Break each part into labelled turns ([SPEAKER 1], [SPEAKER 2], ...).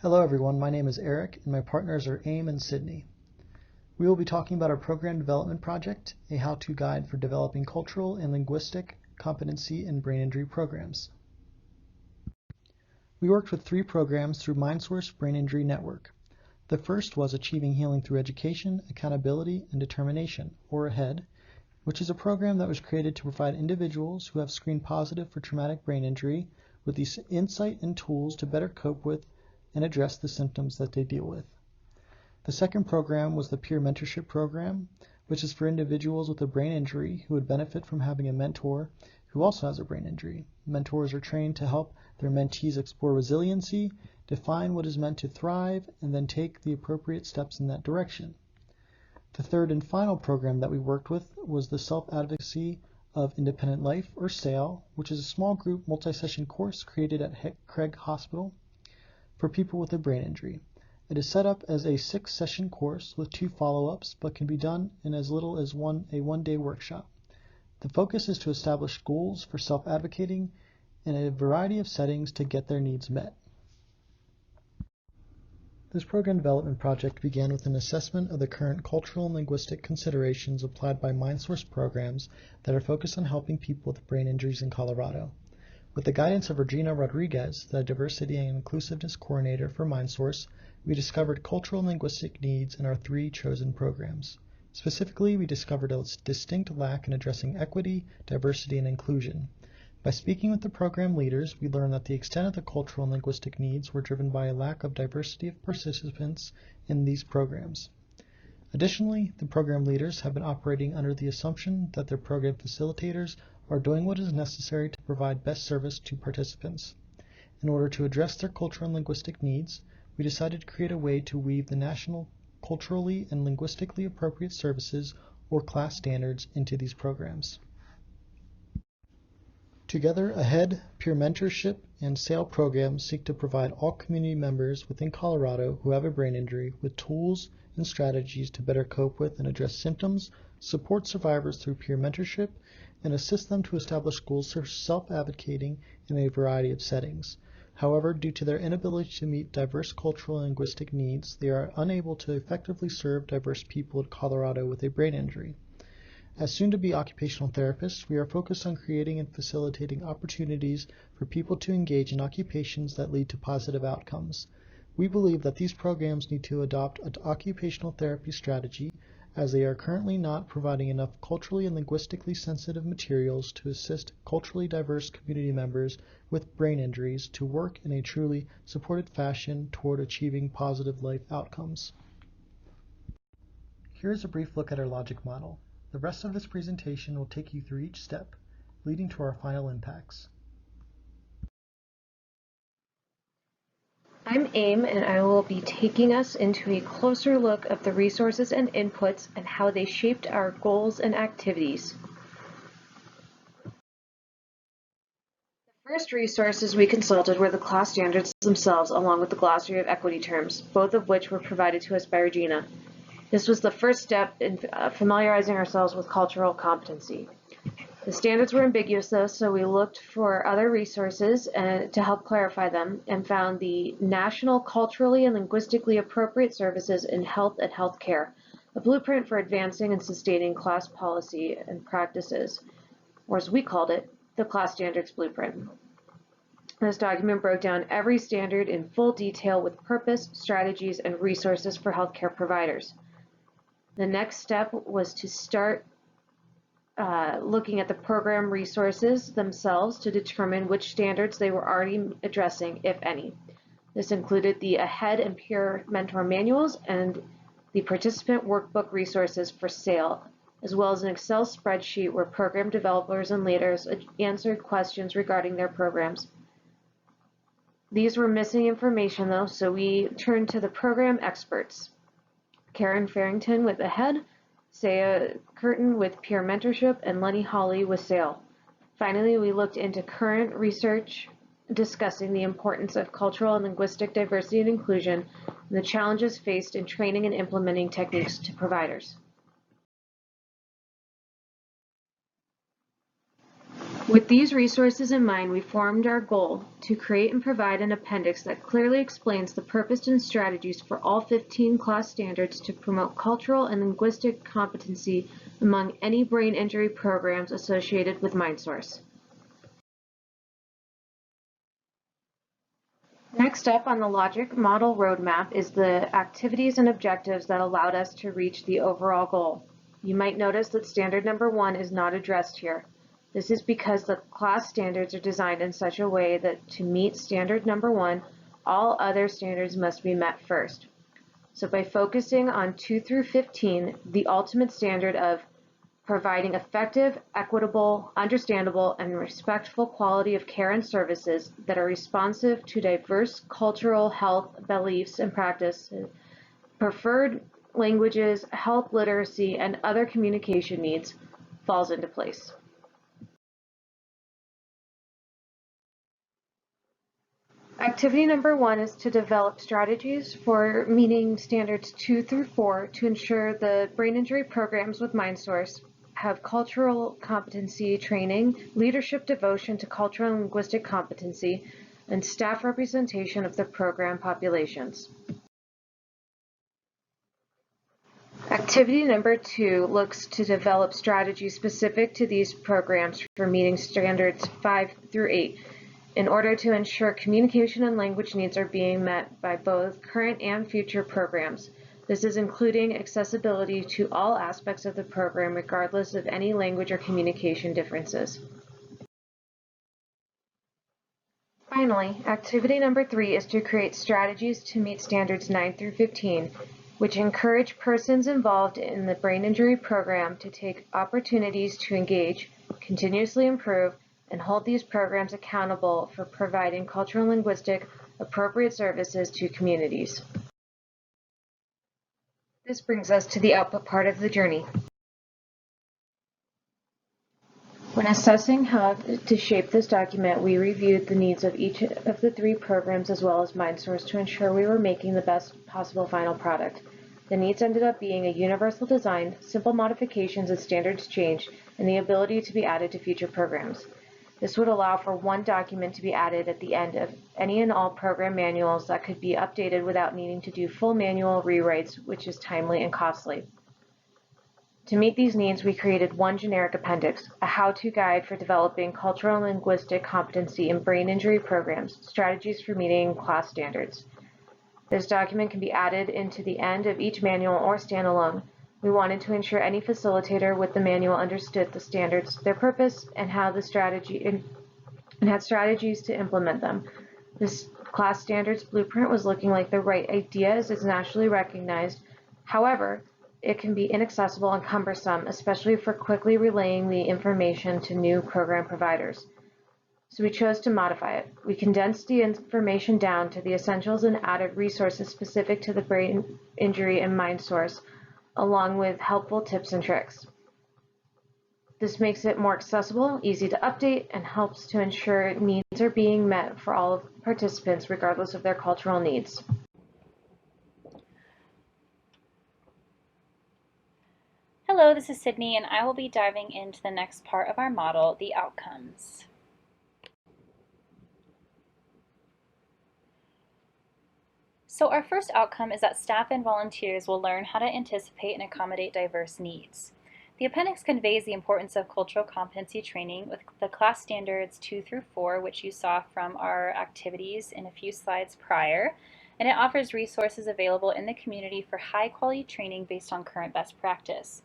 [SPEAKER 1] Hello everyone, my name is Erik and my partners are Aim and Sydney. We will be talking about our program development project, a how-to guide for developing cultural and linguistic competency in brain injury programs. We worked with 3 programs through MindSource Brain Injury Network. The first was Achieving Healing Through Education, Accountability, and Determination, or AHEAD, which is a program that was created to provide individuals who have screened positive for traumatic brain injury with the insight and tools to better cope with and address the symptoms that they deal with. The second program was the Peer Mentorship Program, which is for individuals with a brain injury who would benefit from having a mentor who also has a brain injury. Mentors are trained to help their mentees explore resiliency, define what is meant to thrive, and then take the appropriate steps in that direction. The third and final program that we worked with was the Self-Advocacy of Independent Life, or SAIL, which is a small group multi-session course created at Craig Hospital for people with a brain injury. It is set up as a 6-session course with 2 follow-ups, but can be done in as little as a one-day workshop. The focus is to establish goals for self-advocating in a variety of settings to get their needs met. This program development project began with an assessment of the current cultural and linguistic considerations applied by MindSource programs that are focused on helping people with brain injuries in Colorado. With the guidance of Regina Rodriguez, the Diversity and Inclusiveness Coordinator for MindSource, we discovered cultural and linguistic needs in our 3 chosen programs. Specifically, we discovered a distinct lack in addressing equity, diversity, and inclusion. By speaking with the program leaders, we learned that the extent of the cultural and linguistic needs were driven by a lack of diversity of participants in these programs. Additionally, the program leaders have been operating under the assumption that their program facilitators are doing what is necessary to provide best service to participants. In order to address their cultural and linguistic needs, we decided to create a way to weave the national culturally and linguistically appropriate services or class standards into these programs. Together, AHEAD, Peer Mentorship, and SAIL programs seek to provide all community members within Colorado who have a brain injury with tools and strategies to better cope with and address symptoms, support survivors through peer mentorship, and assist them to establish goals for self-advocating in a variety of settings. However, due to their inability to meet diverse cultural and linguistic needs, they are unable to effectively serve diverse people in Colorado with a brain injury. As soon-to-be occupational therapists, we are focused on creating and facilitating opportunities for people to engage in occupations that lead to positive outcomes. We believe that these programs need to adopt an occupational therapy strategy, as they are currently not providing enough culturally and linguistically sensitive materials to assist culturally diverse community members with brain injuries to work in a truly supported fashion toward achieving positive life outcomes. Here is a brief look at our logic model. The rest of this presentation will take you through each step, leading to our final impacts.
[SPEAKER 2] I'm Aim, and I will be taking us into a closer look of the resources and inputs and how they shaped our goals and activities. The first resources we consulted were the class standards themselves, along with the glossary of equity terms, both of which were provided to us by Regina. This was the first step in familiarizing ourselves with cultural competency. The standards were ambiguous though, so we looked for other resources to help clarify them and found the National Culturally and Linguistically Appropriate Services in Health and Healthcare, a blueprint for advancing and sustaining class policy and practices, or as we called it, the Class Standards Blueprint. This document broke down every standard in full detail with purpose, strategies, and resources for healthcare providers. The next step was to start looking at the program resources themselves to determine which standards they were already addressing, if any. This included the AHEAD and Peer Mentor manuals and the participant workbook resources for SAIL, as well as an Excel spreadsheet where program developers and leaders answered questions regarding their programs. These were missing information though, so we turned to the program experts. Karen Farrington with AHEAD, Saya Curtin with Peer Mentorship, and Lenny Hawley with SAIL. Finally, we looked into current research discussing the importance of cultural and linguistic diversity and inclusion and the challenges faced in training and implementing techniques to providers. With these resources in mind, we formed our goal to create and provide an appendix that clearly explains the purpose and strategies for all 15 class standards to promote cultural and linguistic competency among any brain injury programs associated with MindSource. Next up on the logic model roadmap is the activities and objectives that allowed us to reach the overall goal. You might notice that standard number 1 is not addressed here. This is because the class standards are designed in such a way that to meet standard number 1, all other standards must be met first. So by focusing on 2 through 15, the ultimate standard of providing effective, equitable, understandable, and respectful quality of care and services that are responsive to diverse cultural, health, beliefs, and practices, preferred languages, health literacy, and other communication needs falls into place. Activity number 1 is to develop strategies for meeting standards 2 through 4 to ensure the brain injury programs with MindSource have cultural competency training, leadership devotion to cultural and linguistic competency, and staff representation of the program populations. Activity number 2 looks to develop strategies specific to these programs for meeting standards 5 through 8 in order to ensure communication and language needs are being met by both current and future programs. This is including accessibility to all aspects of the program regardless of any language or communication differences. Finally, activity number 3 is to create strategies to meet standards 9 through 15, which encourage persons involved in the brain injury program to take opportunities to engage, continuously improve, and hold these programs accountable for providing cultural and linguistic appropriate services to communities. This brings us to the output part of the journey. When assessing how to shape this document, we reviewed the needs of each of the 3 programs as well as MindSource to ensure we were making the best possible final product. The needs ended up being a universal design, simple modifications as standards change, and the ability to be added to future programs. This would allow for one document to be added at the end of any and all program manuals that could be updated without needing to do full manual rewrites, which is timely and costly. To meet these needs, we created one generic appendix, a how-to guide for developing cultural and linguistic competency in brain injury programs, strategies for meeting class standards. This document can be added into the end of each manual or standalone. We wanted to ensure any facilitator with the manual understood the standards, their purpose, and how the strategy and had strategies to implement them. This class standards blueprint was looking like the right idea as it's nationally recognized. However, it can be inaccessible and cumbersome, especially for quickly relaying the information to new program providers. So we chose to modify it. We condensed the information down to the essentials and added resources specific to the brain injury and MindSource, along with helpful tips and tricks. This makes it more accessible, easy to update, and helps to ensure needs are being met for all participants regardless of their cultural needs.
[SPEAKER 3] Hello, this is Sydney, and I will be diving into the next part of our model, the outcomes. So our first outcome is that staff and volunteers will learn how to anticipate and accommodate diverse needs. The appendix conveys the importance of cultural competency training with the class standards 2 through 4, which you saw from our activities in a few slides prior, and it offers resources available in the community for high-quality training based on current best practice.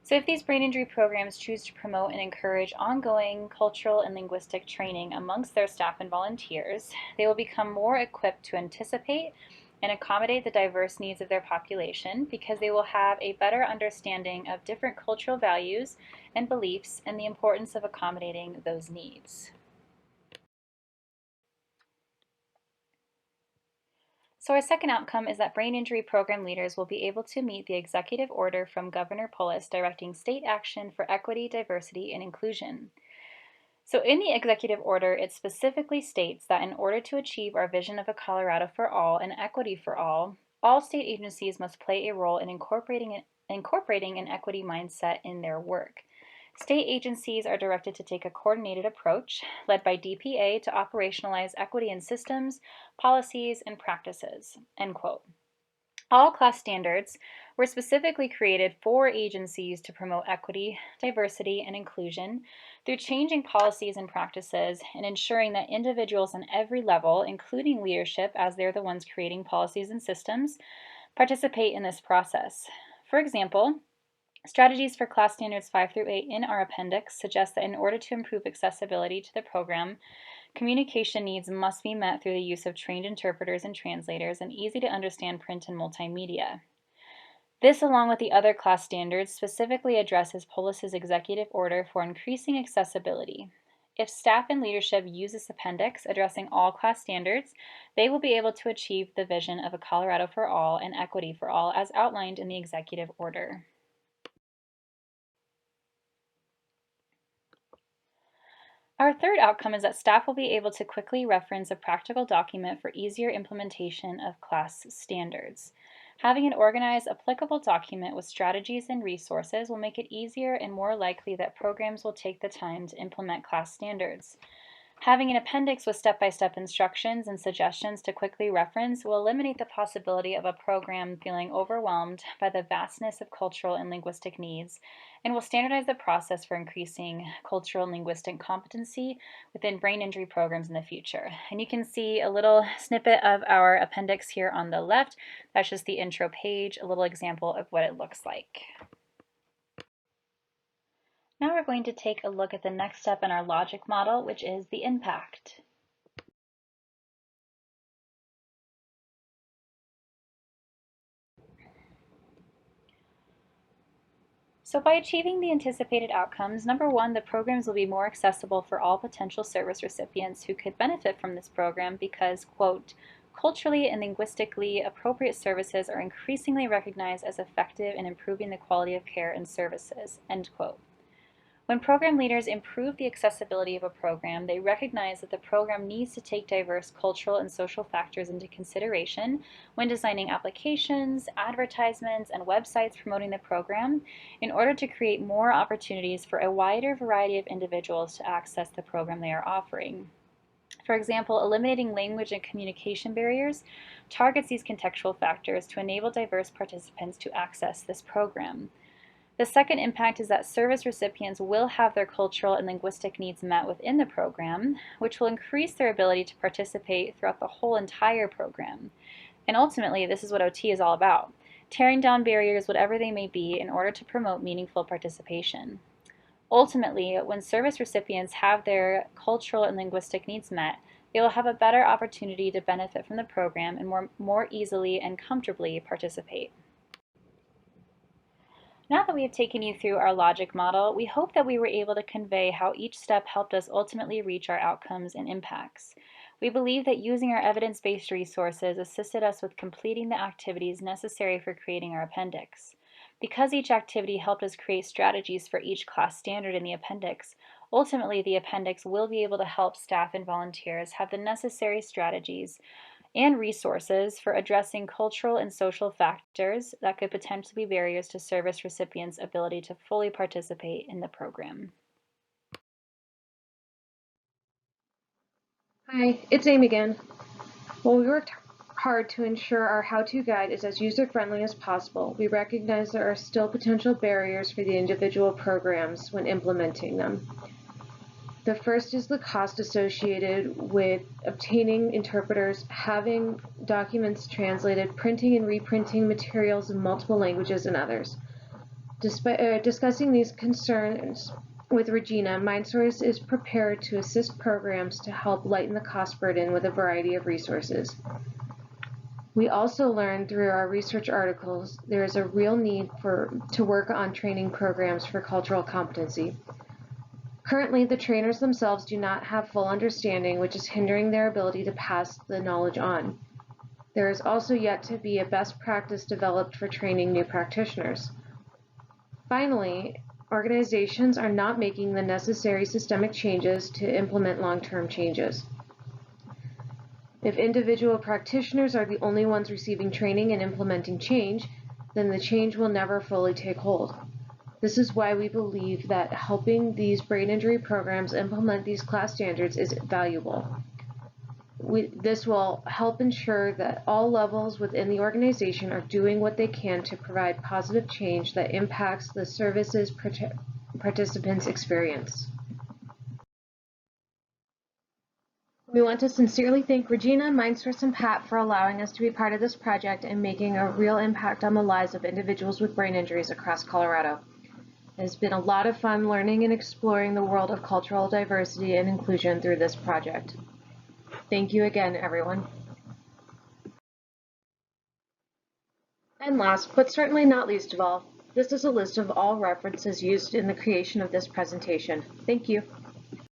[SPEAKER 3] So if these brain injury programs choose to promote and encourage ongoing cultural and linguistic training amongst their staff and volunteers, they will become more equipped to anticipate and accommodate the diverse needs of their population because they will have a better understanding of different cultural values and beliefs and the importance of accommodating those needs. So our second outcome is that brain injury program leaders will be able to meet the executive order from Governor Polis directing state action for equity, diversity, and inclusion. So in the executive order, it specifically states that in order to achieve our vision of a Colorado for all and equity for all state agencies must play a role in incorporating an equity mindset in their work. State agencies are directed to take a coordinated approach, led by DPA, to operationalize equity in systems, policies, and practices, end quote. All class standards were specifically created for agencies to promote equity, diversity, and inclusion through changing policies and practices and ensuring that individuals on every level, including leadership as they're the ones creating policies and systems, participate in this process. For example, strategies for class standards 5 through 8 in our appendix suggest that in order to improve accessibility to the program, communication needs must be met through the use of trained interpreters and translators and easy to understand print and multimedia. This, along with the other class standards, specifically addresses POLIS's executive order for increasing accessibility. If staff and leadership use this appendix addressing all class standards, they will be able to achieve the vision of a Colorado for all and equity for all as outlined in the executive order. Our third outcome is that staff will be able to quickly reference a practical document for easier implementation of class standards. Having an organized, applicable document with strategies and resources will make it easier and more likely that programs will take the time to implement class standards. Having an appendix with step-by-step instructions and suggestions to quickly reference will eliminate the possibility of a program feeling overwhelmed by the vastness of cultural and linguistic needs, and will standardize the process for increasing cultural and linguistic competency within brain injury programs in the future. And you can see a little snippet of our appendix here on the left. That's just the intro page, a little example of what it looks like. Now we're going to take a look at the next step in our logic model, which is the impact. So by achieving the anticipated outcomes, number one, the programs will be more accessible for all potential service recipients who could benefit from this program because, quote, culturally and linguistically appropriate services are increasingly recognized as effective in improving the quality of care and services, end quote. When program leaders improve the accessibility of a program, they recognize that the program needs to take diverse cultural and social factors into consideration when designing applications, advertisements, and websites promoting the program in order to create more opportunities for a wider variety of individuals to access the program they are offering. For example, eliminating language and communication barriers targets these contextual factors to enable diverse participants to access this program. The second impact is that service recipients will have their cultural and linguistic needs met within the program, which will increase their ability to participate throughout the whole entire program. And ultimately, this is what OT is all about, tearing down barriers, whatever they may be, in order to promote meaningful participation. Ultimately, when service recipients have their cultural and linguistic needs met, they will have a better opportunity to benefit from the program and more easily and comfortably participate. Now that we have taken you through our logic model, we hope that we were able to convey how each step helped us ultimately reach our outcomes and impacts. We believe that using our evidence-based resources assisted us with completing the activities necessary for creating our appendix. Because each activity helped us create strategies for each class standard in the appendix, ultimately the appendix will be able to help staff and volunteers have the necessary strategies and resources for addressing cultural and social factors that could potentially be barriers to service recipients' ability to fully participate in the program.
[SPEAKER 2] Hi, it's Amy again. While we worked hard to ensure our how-to guide is as user-friendly as possible, we recognize there are still potential barriers for the individual programs when implementing them. The first is the cost associated with obtaining interpreters, having documents translated, printing and reprinting materials in multiple languages, and others. Discussing these concerns with Regina, MindSource is prepared to assist programs to help lighten the cost burden with a variety of resources. We also learned through our research articles there is a real need to work on training programs for cultural competency. Currently, the trainers themselves do not have full understanding, which is hindering their ability to pass the knowledge on. There is also yet to be a best practice developed for training new practitioners. Finally, organizations are not making the necessary systemic changes to implement long-term changes. If individual practitioners are the only ones receiving training and implementing change, then the change will never fully take hold. This is why we believe that helping these brain injury programs implement these class standards is valuable. This will help ensure that all levels within the organization are doing what they can to provide positive change that impacts the services participants experience. We want to sincerely thank Regina, MindSource, and Pat for allowing us to be part of this project and making a real impact on the lives of individuals with brain injuries across Colorado. It has been a lot of fun learning and exploring the world of cultural diversity and inclusion through this project. Thank you again, everyone. And last, but certainly not least of all, this is a list of all references used in the creation of this presentation. Thank you.